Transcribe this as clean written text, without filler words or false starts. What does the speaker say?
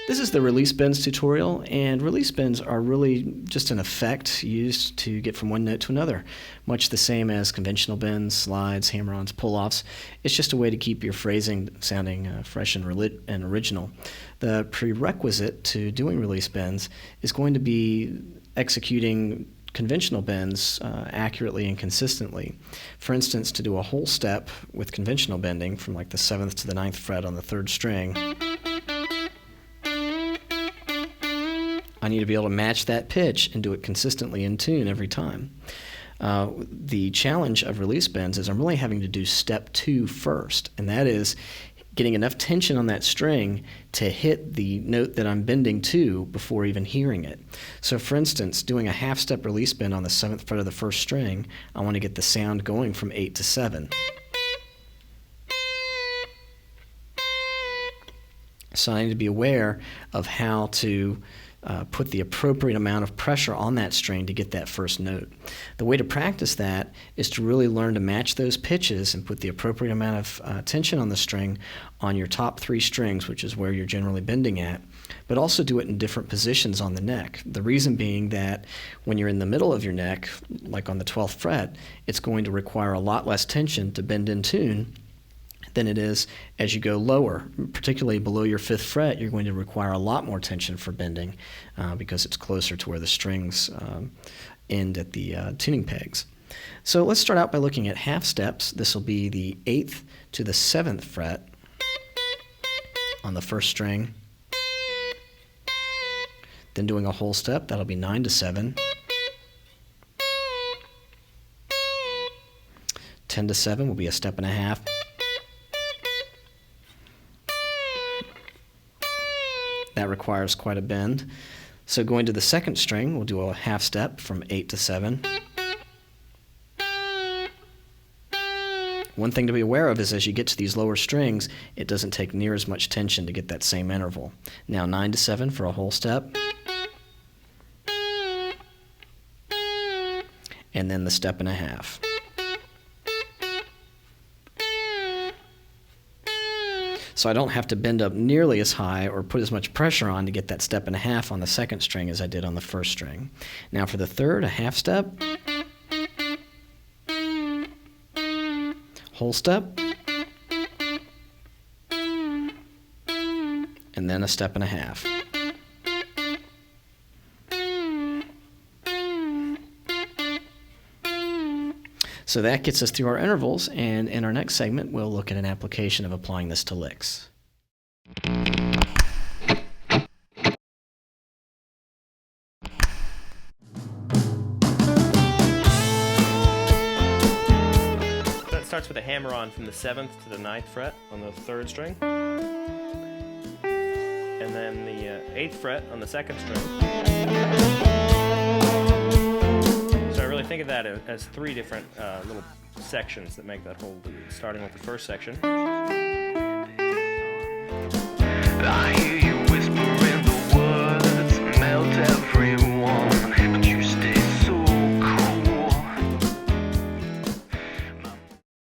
This is the release bends tutorial, and release bends are really just an effect used to get from one note to another, much the same as conventional bends, slides, hammer-ons, pull-offs. It's just a way to keep your phrasing sounding fresh and original. The prerequisite to doing release bends is going to be executing conventional bends accurately and consistently. For instance, to do a whole step with conventional bending from like the 7th to the 9th fret on the 3rd string, I need to be able to match that pitch and do it consistently in tune every time. The challenge of release bends is I'm really having to do step 2 first, and that is getting enough tension on that string to hit the note that I'm bending to before even hearing it. So for instance, doing a half step release bend on the 7th fret of the 1st string, I want to get the sound going from 8 to 7. So I need to be aware of how to put the appropriate amount of pressure on that string to get that first note. The way to practice that is to really learn to match those pitches and put the appropriate amount of tension on the string on your top 3 strings, which is where you're generally bending at, but also do it in different positions on the neck. The reason being that when you're in the middle of your neck, like on the 12th fret, it's going to require a lot less tension to bend in tune than it is as you go lower. Particularly below your 5th fret, you're going to require a lot more tension for bending because it's closer to where the strings end at the tuning pegs. So let's start out by looking at half steps. This will be the 8th to the 7th fret on the 1st string. Then doing a whole step, that'll be 9 to 7. 10 to 7 will be a step and a half. That requires quite a bend. So going to the 2nd string, we'll do a half step from 8 to 7. One thing to be aware of is as you get to these lower strings, it doesn't take near as much tension to get that same interval. Now 9 to 7 for a whole step. And then the step and a half. So I don't have to bend up nearly as high or put as much pressure on to get that step and a half on the 2nd string as I did on the 1st string. Now for the 3rd, a half step, whole step, and then a step and a half. So that gets us through our intervals, and in our next segment we'll look at an application of applying this to licks. That starts with a hammer-on from the 7th to the 9th fret on the 3rd string, and then the 8th fret on the 2nd string. Think of that as 3 different little sections that make that whole loop, starting with the 1st section.